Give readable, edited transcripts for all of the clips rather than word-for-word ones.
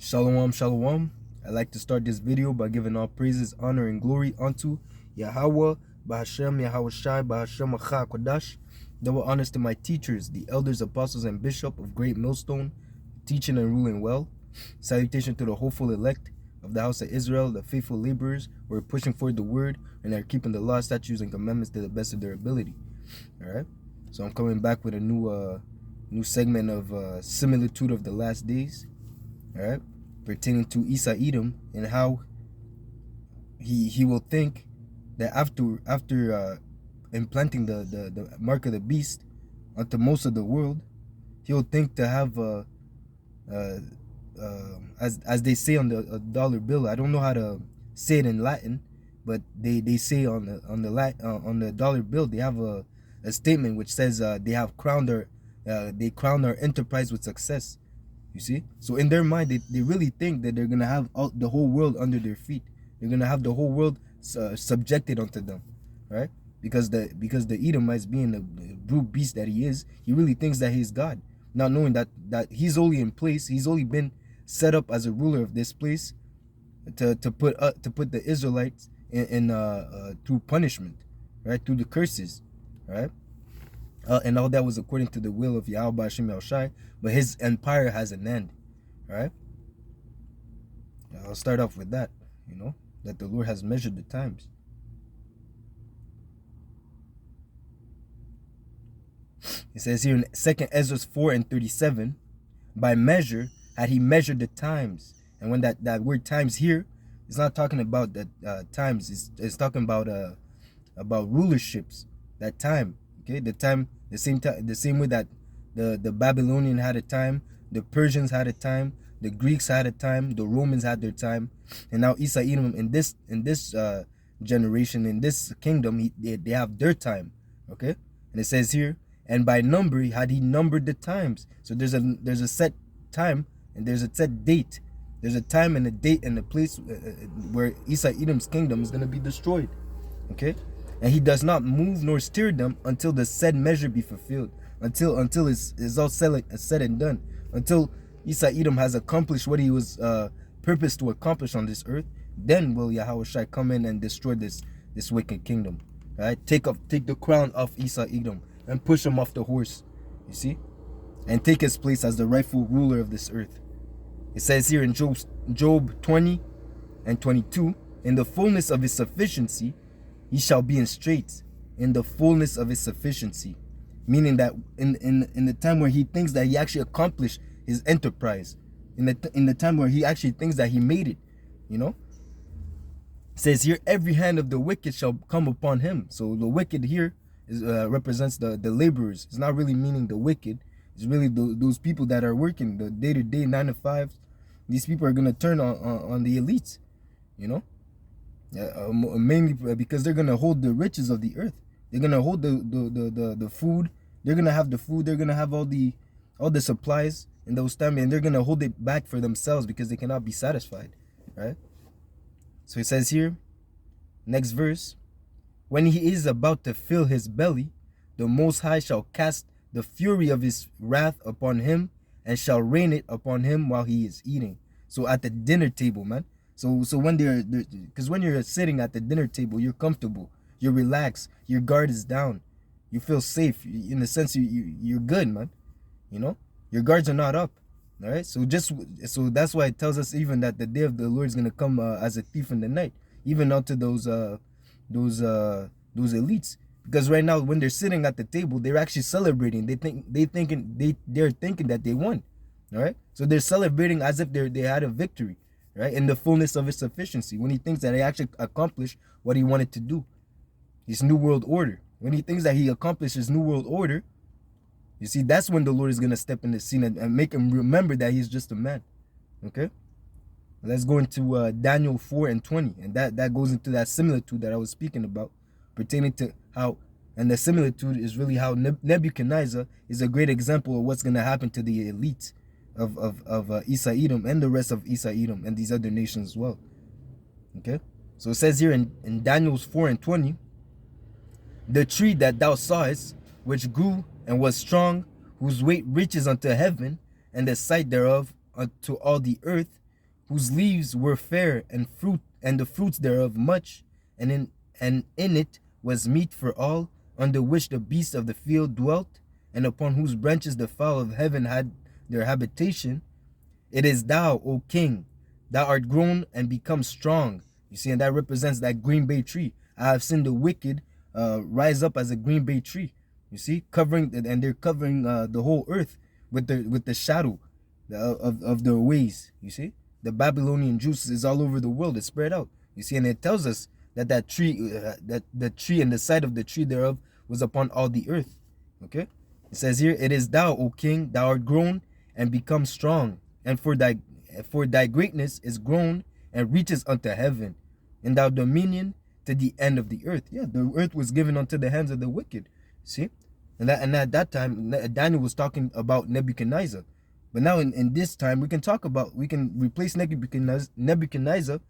Shalom, shalom. I'd like to start this video by giving all praises, honor, and glory unto Yahweh, Bahashem, Yahweh Shai, Bahashem, Acha, Kodash. Double honors to my teachers, the elders, apostles, and bishop of Great Millstone, teaching and ruling well. Salutation to the hopeful elect of the house of Israel, the faithful laborers who are pushing forward the word and are keeping the law, statutes, and commandments to the best of their ability. All right. So I'm coming back with a new segment of similitude of the last days. All right, pertaining to Edom and how he will think that after implanting the mark of the beast onto most of the world, he'll think to have as they say on the dollar bill. I don't know how to say it in Latin, but they say on the dollar bill they have a statement which says they crowned our enterprise with success. You see, so in their mind they really think that they're gonna have the whole world under their feet. They're gonna have the whole world subjected unto them, right? Because the Edomites, being the brute beast that he is, he really thinks that he's God, not knowing that he's only in place. He's only been set up as a ruler of this place to put the Israelites in through punishment, right? Through the curses, right? And all that was according to the will of Yahweh Hashem El Shai, but his empire has an end, right? I'll start off with that, that the Lord has measured the times. It says here in 2 Ezra 4:37, by measure had he measured the times. And when that word times here, it's not talking about that times, it's talking about rulerships, that time. Okay, the same way that the Babylonian had a time, the Persians had a time, the Greeks had a time, the Romans had their time, and now Edom in this generation, in this kingdom, they have their time. Okay, and it says here, and by number had he numbered the times. So there's a set time and there's a set date. There's a time and a date and a place where Edom's kingdom is going to be destroyed. Okay. And he does not move nor steer them until the said measure be fulfilled, until it's all said and done, until Edom has accomplished what he was purposed to accomplish on this earth. Then will Yahweh Shai come in and destroy this wicked kingdom, right? Take the crown off Edom and push him off the horse, you see, and take his place as the rightful ruler of this earth. It says here in Job 20:22, in the fullness of his sufficiency he shall be in straits, in the fullness of his sufficiency, meaning that in the time where he thinks that he actually accomplished his enterprise, in the time where he actually thinks that he made it, it says here, every hand of the wicked shall come upon him. So the wicked here represents the laborers. It's not really meaning the wicked. It's really those people that are working the day-to-day 9 to 5. These people are going to turn on the elites, mainly because they're gonna hold the riches of the earth. They're gonna hold the food. They're gonna have the food. They're gonna have all the supplies in those times, and they're gonna hold it back for themselves because they cannot be satisfied, right? So it says here, next verse, when he is about to fill his belly, the Most High shall cast the fury of his wrath upon him and shall rain it upon him while he is eating. So at the dinner table, man. So when because when you're sitting at the dinner table, you're comfortable, you're relaxed, your guard is down, you feel safe. In the sense you're good, man. Your guards are not up. All right. So that's why it tells us even that the day of the Lord is gonna come as a thief in the night, even out to those elites. Because right now, when they're sitting at the table, they're actually celebrating. They're thinking that they won. All right. So they're celebrating as if they had a victory. Right, in the fullness of his sufficiency, when he thinks that he actually accomplished what he wanted to do, his new world order. When he thinks that he accomplished his new world order, you see, that's when the Lord is going to step in the scene and make him remember that he's just a man. Okay, let's go into Daniel 4:20, and that goes into that similitude that I was speaking about, pertaining to how, and the similitude is really how Nebuchadnezzar is a great example of what's going to happen to the elite of Edom and the rest of Edom and these other nations as well. Okay, so it says here in Daniel 4:20, the tree that thou sawest, which grew and was strong, whose weight reaches unto heaven, and the sight thereof unto all the earth, whose leaves were fair, and fruit, and the fruits thereof much, and in it was meat for all, under which the beasts of the field dwelt, and upon whose branches the fowl of heaven had their habitation. It is thou, O king, thou art grown and become strong. You see, and that represents that green bay tree. I have seen the wicked rise up as a green bay tree. You see, covering, and they're covering the whole earth with the shadow of their ways. You see, the Babylonian juice is all over the world. It's spread out. You see, and it tells us that tree, that the tree and the side of the tree thereof was upon all the earth. Okay, it says here, it is thou, O king, thou art grown and become strong, and for thy greatness is grown and reaches unto heaven, and thy dominion to the end of the earth. Yeah, the earth was given unto the hands of the wicked. See, and at that time Daniel was talking about Nebuchadnezzar, but now in this time we can replace Nebuchadnezzar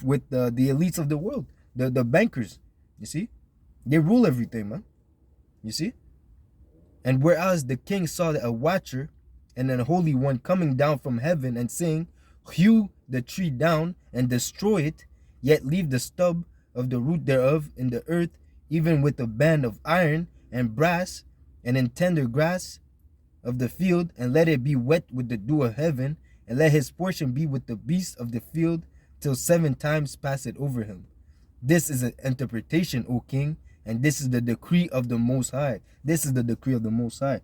with the elites of the world, the bankers. You see, they rule everything, man. You see, and whereas the king saw a watcher and an holy one coming down from heaven, and saying, hew the tree down and destroy it, yet leave the stub of the root thereof in the earth, even with a band of iron and brass, and in tender grass of the field, and let it be wet with the dew of heaven, and let his portion be with the beasts of the field, till 7 times pass it over him. This is an interpretation, O king, and this is the decree of the Most High. This is the decree of the Most High.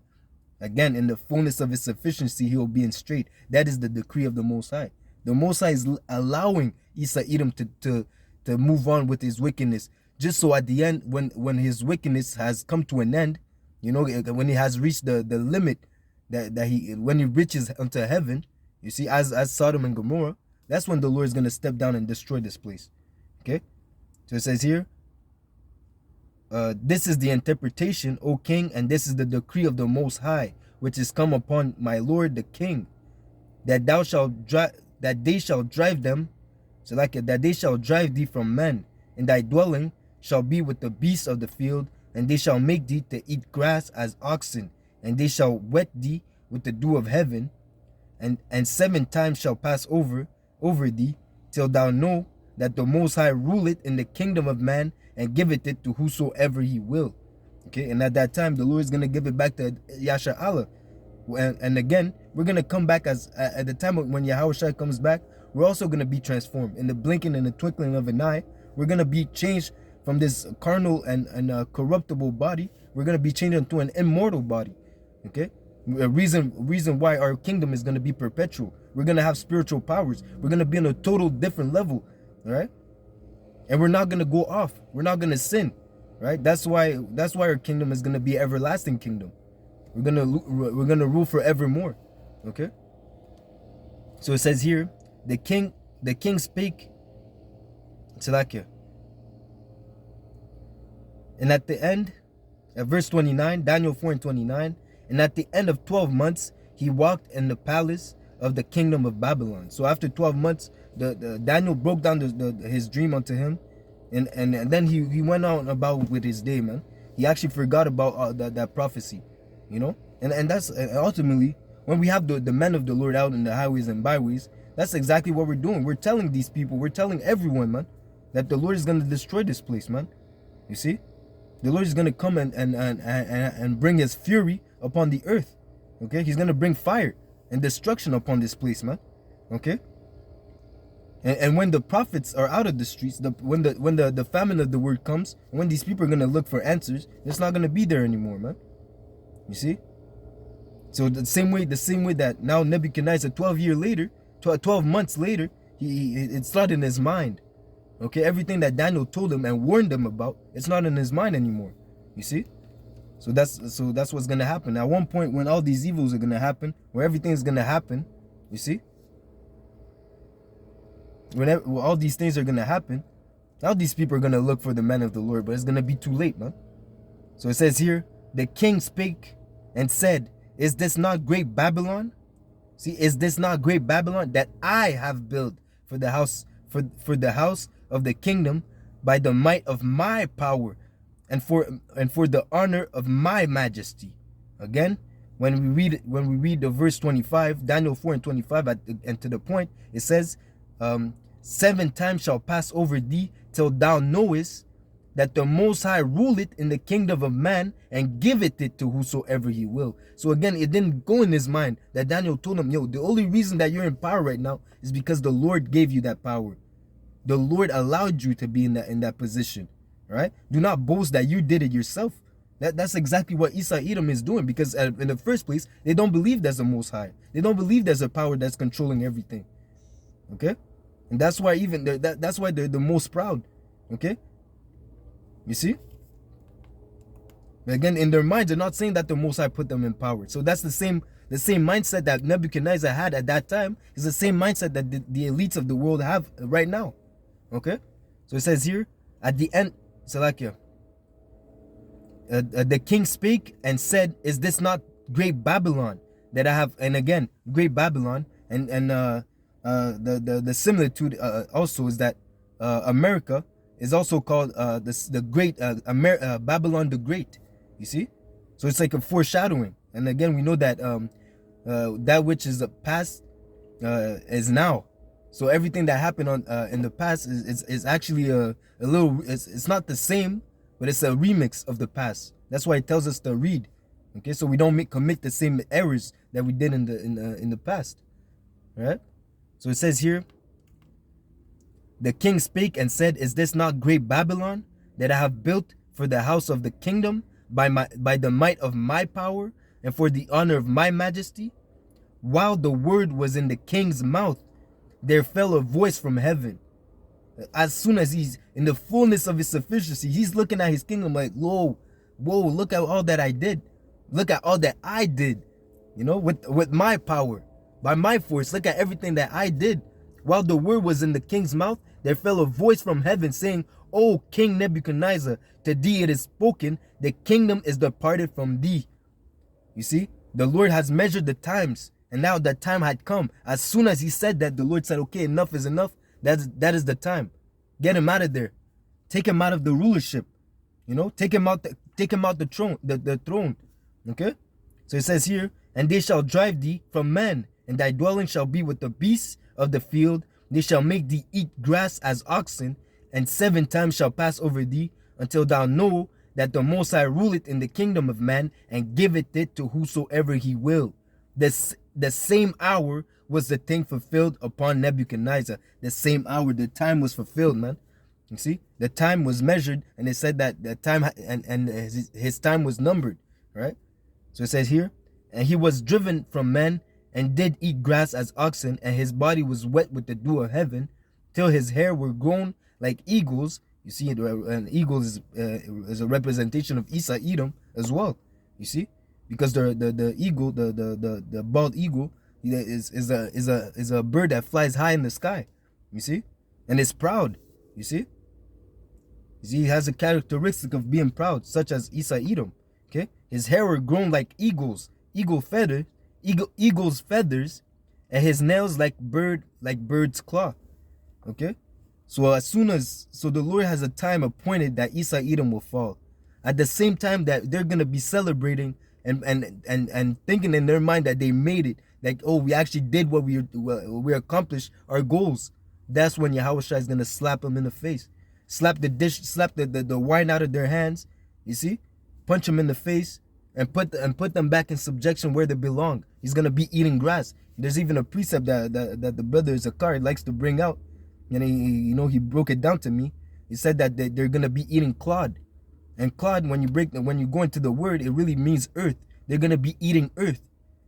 Again, in the fullness of his sufficiency, he will be in straight. That is the decree of the Most High. The Most High is allowing Edom to move on with his wickedness, just so at the end, when his wickedness has come to an end, you know, when he has reached the limit when he reaches unto heaven, you see, as Sodom and Gomorrah, that's when the Lord is going to step down and destroy this place. Okay, so it says here, this is the interpretation, O king, and this is the decree of the Most High, which is come upon my lord the king, that they shall drive them, so like it, that they shall drive thee from men, and thy dwelling shall be with the beasts of the field, and they shall make thee to eat grass as oxen, and they shall wet thee with the dew of heaven, and 7 times shall pass over thee, till thou know that the Most High ruleth in the kingdom of man, and giveth it to whosoever he will. Okay, and at that time the Lord is going to give it back to Yasha Allah. And again, we're going to come back as at the time when Yahushua comes back, we're also going to be transformed. In the blinking and the twinkling of an eye, we're going to be changed from this carnal and corruptible body. We're going to be changed into an immortal body. Okay, a reason why our kingdom is going to be perpetual. We're going to have spiritual powers. We're going to be on a total different level. All right, and we're not going to go off. We're not going to sin. Right, that's why our kingdom is going to be an everlasting kingdom. We're gonna rule forevermore. Okay. So it says here, the king spake, Salakia. And at the end, at verse 29, Daniel 4:29, and at the end of 12 months, he walked in the palace of the kingdom of Babylon. So after 12 months, the Daniel broke down his dream unto him, and then he went on about with his day, man. He actually forgot about that prophecy. You know, and that's ultimately when we have the men of the Lord out in the highways and byways, that's exactly what we're doing. We're telling these people, we're telling everyone, man, that the Lord is going to destroy this place, man. You see, the Lord is going to come and bring his fury upon the earth. Okay, he's going to bring fire and destruction upon this place, man. Okay, and when the prophets are out of the streets, when the famine of the word comes, when these people are going to look for answers, it's not going to be there anymore, man. You see? So the same way that now Nebuchadnezzar 12 months later, it's not in his mind. Okay, everything that Daniel told him and warned him about, it's not in his mind anymore. You see? So that's what's gonna happen. At one point when all these evils are gonna happen, where everything's gonna happen, you see? Whenever all these things are gonna happen, all these people are gonna look for the men of the Lord, but it's gonna be too late, man. So it says here, the king spake and said, is this not great Babylon? See, is this not great Babylon that I have built for the house of the kingdom by the might of my power and for the honor of my majesty? Again, when we read the verse 25, Daniel 4:25, and to the point, it says 7 times shall pass over thee, till thou knowest that the Most High ruleth in the kingdom of man, and giveth it to whosoever he will. So again, it didn't go in his mind that Daniel told him, yo, the only reason that you're in power right now is because the Lord gave you that power. The Lord allowed you to be in that position, right? Do not boast that you did it yourself. That's exactly what Edom is doing, because in the first place, they don't believe there's a Most High. They don't believe there's a power that's controlling everything. Okay, and that's why that's why they're the most proud. Okay, you see. But again, in their minds, they're not saying that the Most High put them in power. So that's the same mindset that Nebuchadnezzar had at that time. Is the same mindset that the elites of the world have right now. Okay, so it says here at the end, Salakia. The king spake and said, "Is this not great Babylon that I have?" And again, great Babylon, and the similitude also is that America is also called the great Babylon the Great. You see, so it's like a foreshadowing. And again, we know that that which is the past is now. So everything that happened in the past is actually a little. It's not the same, but it's a remix of the past. That's why it tells us to read. Okay, so we don't commit the same errors that we did in the past. All right. So it says here, the king spake and said, "Is this not great Babylon that I have built for the house of the kingdom by the might of my power and for the honor of my majesty?" While the word was in the king's mouth, there fell a voice from heaven. As soon as he's in the fullness of his sufficiency, he's looking at his kingdom like, whoa, look at all that I did. Look at all that I did, with my power, by my force. Look at everything that I did. While the word was in the king's mouth, there fell a voice from heaven saying, "O King Nebuchadnezzar, to thee it is spoken, the kingdom is departed from thee." You see, the Lord has measured the times, and now that time had come. As soon as he said that, the Lord said, okay, enough is enough. That is the time. Get him out of there. Take him out of the rulership. Take him out the throne. Okay? So it says here, "And they shall drive thee from man, and thy dwelling shall be with the beasts of the field. They shall make thee eat grass as oxen, and 7 times shall pass over thee, until thou know that the Most High ruleth in the kingdom of man, and giveth it to whosoever he will." The same hour was the thing fulfilled upon Nebuchadnezzar. The same hour, the time was fulfilled, man. You see, the time was measured, and it said that the time and his time was numbered, right? So it says here, "And he was driven from men, and did eat grass as oxen, and his body was wet with the dew of heaven, till his hair were grown like eagles." You see, an eagle is a representation of Edom as well. You see, because the eagle, the bald eagle, is a bird that flies high in the sky. You see, and is proud. You see, he has a characteristic of being proud, such as Edom. Okay, his hair were grown like eagles' feathers, and his nails like bird's claw. Okay, so the Lord has a time appointed that Edom will fall. At the same time that they're gonna be celebrating and thinking in their mind that they made it, like, oh, we actually did what we accomplished our goals. That's when Yahushua is gonna slap them in the face, slap the wine out of their hands. You see, punch them in the face, and put them back in subjection where they belong. He's gonna be eating grass. There's even a precept that the brother Zakar likes to bring out, and he broke it down to me. He said that they're gonna be eating clod, and clod, when you go into the word, it really means earth. They're gonna be eating earth.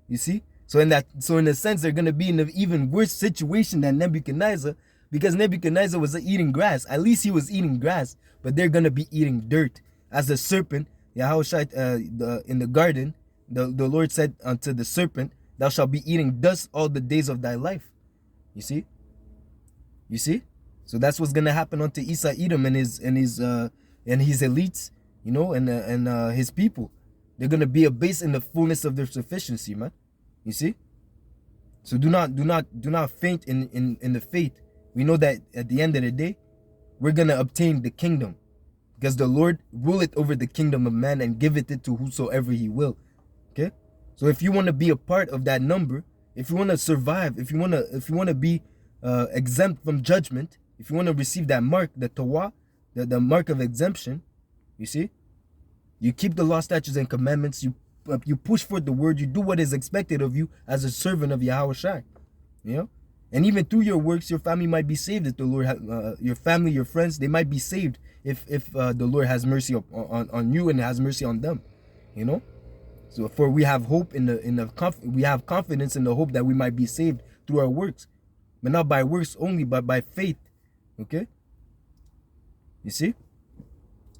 You see, so in a sense, they're gonna be in an even worse situation than Nebuchadnezzar, because Nebuchadnezzar was eating grass. At least he was eating grass, but they're gonna be eating dirt. As the serpent, Yahushua, in the garden, the Lord said unto the serpent, "Thou shalt be eating dust all the days of thy life." You see? So that's what's gonna happen unto Edom and his elites, and his people. They're gonna be abased in the fullness of their sufficiency, man. You see? So do not faint in the faith. We know that at the end of the day, we're gonna obtain the kingdom, because the Lord ruleth over the kingdom of man, and giveth it to whosoever he will. Okay? So if you want to be a part of that number, if you want to survive, if you want to be exempt from judgment, if you want to receive that mark, the Torah, the mark of exemption, you see, you keep the law, statutes, and commandments. You push forth the word. You do what is expected of you as a servant of Yahweh Shai. You know, and even through your works, your family might be saved. If the Lord, your family, your friends, they might be saved if the Lord has mercy on you and has mercy on them. You know, so for we have hope we have confidence in the hope that we might be saved through our works, but not by works only, but by faith. Okay, you see.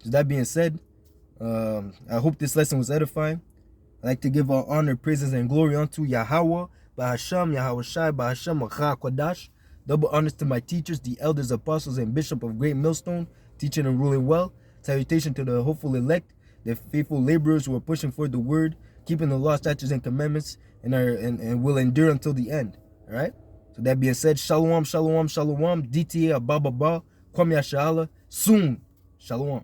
So that being said, I hope this lesson was edifying. I'd like to give all honor, praises, and glory unto Yahweh, Bahasham, Yahweh Shai, Bahasham, Achah Kodash. Double honors to my teachers, the elders, apostles, and bishop of Great Millstone, teaching and ruling well. Salutation to the hopeful elect, the faithful laborers who are pushing for the word, keeping the law, statutes, and commandments, and will endure until the end. All right? So that being said, Shalom, Shalom, Shalom, DTA, Ababa, Kwame Ashala, soon. Shalom.